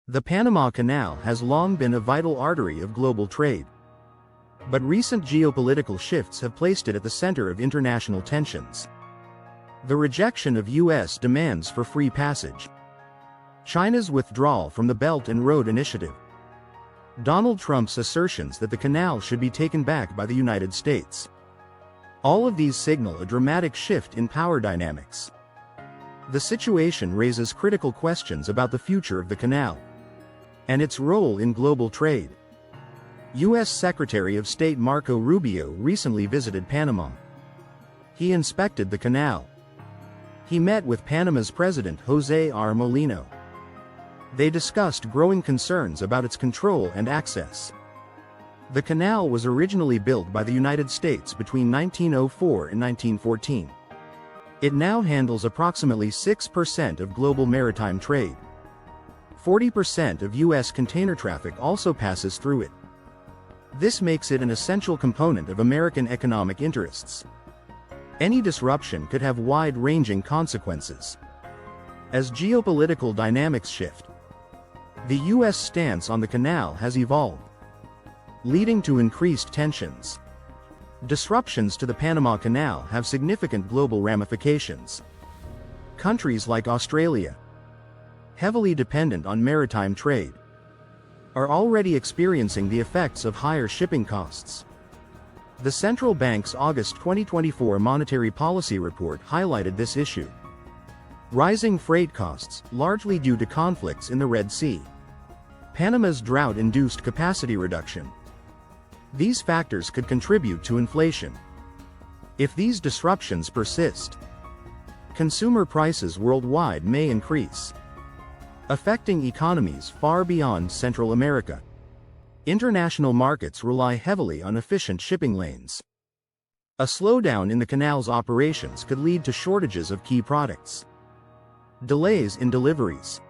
The Panama Canal has long been a vital artery of global trade. But recent geopolitical shifts have placed it at the center of international tensions. The rejection of U.S. demands for free passage. China's withdrawal from the Belt and Road Initiative. Donald Trump's assertions that the canal should be taken back by the United States. All of these signal a dramatic shift in power dynamics. The situation raises critical questions about the future of the canal and its role in global trade. U.S. Secretary of State Marco Rubio recently visited Panama. He inspected the canal. He met with Panama's President José R. Molino. They discussed growing concerns about its control and access. The canal was originally built by the United States between 1904 and 1914. It now handles approximately 6% of global maritime trade. 40% of U.S. container traffic also passes through it. This makes it an essential component of American economic interests. Any disruption could have wide-ranging consequences. As geopolitical dynamics shift, the U.S. stance on the canal has evolved, leading to increased tensions. Disruptions to the Panama Canal have significant global ramifications. Countries like Australia, heavily dependent on maritime trade, are already experiencing the effects of higher shipping costs. The central bank's August 2024 monetary policy report highlighted this issue. Rising freight costs, largely due to conflicts in the Red Sea. Panama's drought-induced capacity reduction. These factors could contribute to inflation. If these disruptions persist, consumer prices worldwide may increase, affecting economies far beyond Central America. International markets rely heavily on efficient shipping lanes. A slowdown in the canal's operations could lead to shortages of key products, delays in deliveries,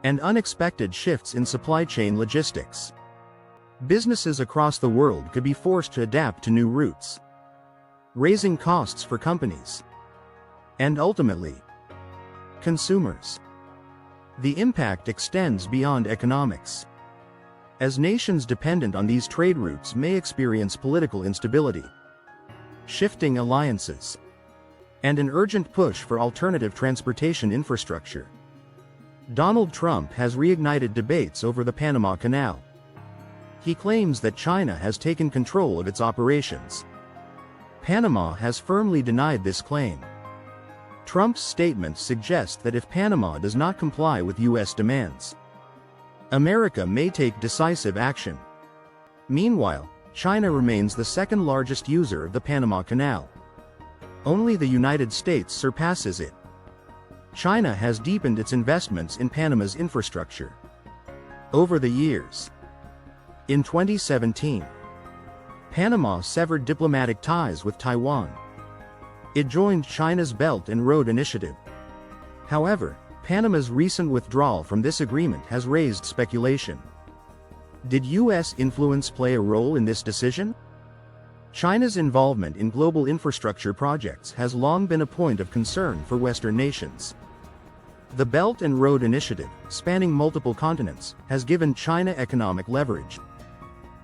and unexpected shifts in supply chain logistics. Businesses across the world could be forced to adapt to new routes, raising costs for companies and ultimately consumers. The impact extends beyond economics, as nations dependent on these trade routes may experience political instability, shifting alliances, and an urgent push for alternative transportation infrastructure. Donald Trump has reignited debates over the Panama Canal. He claims that China has taken control of its operations. Panama has firmly denied this claim. Trump's statements suggest that if Panama does not comply with U.S. demands, America may take decisive action. Meanwhile, China remains the second largest user of the Panama Canal. Only the United States surpasses it. China has deepened its investments in Panama's infrastructure over the years. In 2017, Panama severed diplomatic ties with Taiwan. It joined China's Belt and Road Initiative. However, Panama's recent withdrawal from this agreement has raised speculation. Did U.S. influence play a role in this decision? China's involvement in global infrastructure projects has long been a point of concern for Western nations. The Belt and Road Initiative, spanning multiple continents, has given China economic leverage,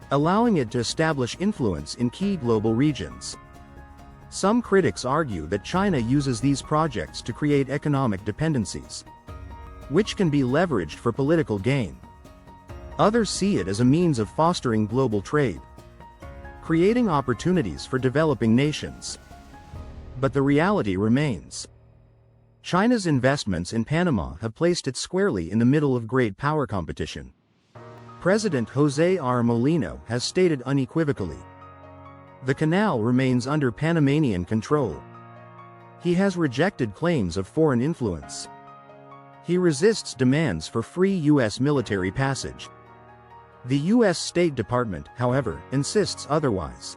allowing it to establish influence in key global regions. Some critics argue that China uses these projects to create economic dependencies, which can be leveraged for political gain. Others see it as a means of fostering global trade, creating opportunities for developing nations. But the reality remains. China's investments in Panama have placed it squarely in the middle of great power competition. President José R. Molino has stated unequivocally, the canal remains under Panamanian control. He has rejected claims of foreign influence. He resists demands for free U.S. military passage. The U.S. State Department, however, insists otherwise.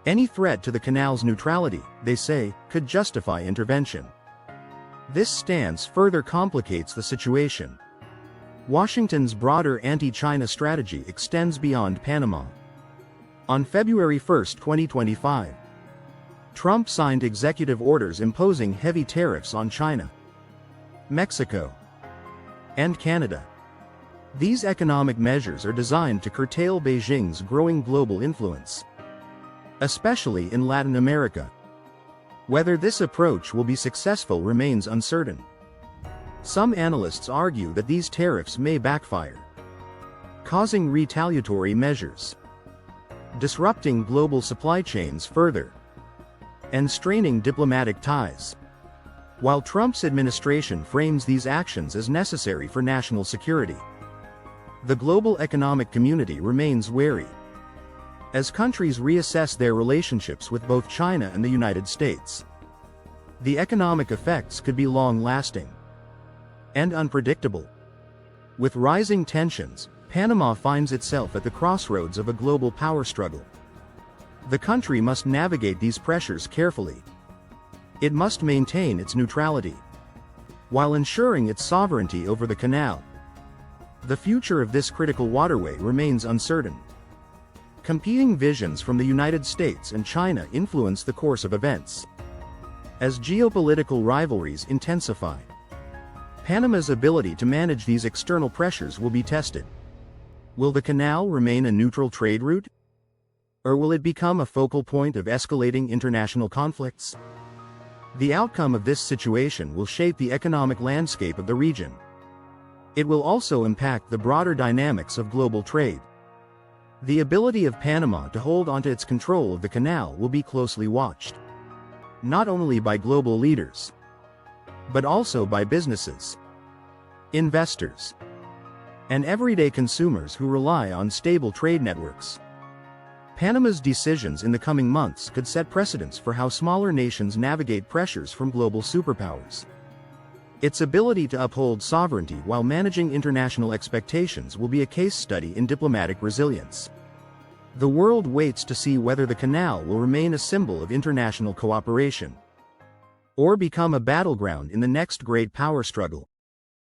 Any threat to the canal's neutrality, they say, could justify intervention. This stance further complicates the situation. Washington's broader anti-China strategy extends beyond Panama. On February 1, 2025, Trump signed executive orders imposing heavy tariffs on China, Mexico, and Canada. These economic measures are designed to curtail Beijing's growing global influence, especially in Latin America. Whether this approach will be successful remains uncertain. Some analysts argue that these tariffs may backfire, causing retaliatory measures, disrupting global supply chains further, and straining diplomatic ties. While Trump's administration frames these actions as necessary for national security, the global economic community remains wary. As countries reassess their relationships with both China and the United States, the economic effects could be long-lasting and unpredictable. With rising tensions, Panama finds itself at the crossroads of a global power struggle. The country must navigate these pressures carefully. It must maintain its neutrality, while ensuring its sovereignty over the canal. The future of this critical waterway remains uncertain. Competing visions from the United States and China influence the course of events. As geopolitical rivalries intensify, Panama's ability to manage these external pressures will be tested. Will the canal remain a neutral trade route? Or will it become a focal point of escalating international conflicts? The outcome of this situation will shape the economic landscape of the region. It will also impact the broader dynamics of global trade. The ability of Panama to hold onto its control of the canal will be closely watched, not only by global leaders, but also by businesses, investors, and everyday consumers who rely on stable trade networks. Panama's decisions in the coming months could set precedents for how smaller nations navigate pressures from global superpowers. Its ability to uphold sovereignty while managing international expectations will be a case study in diplomatic resilience. The world waits to see whether the canal will remain a symbol of international cooperation or become a battleground in the next great power struggle.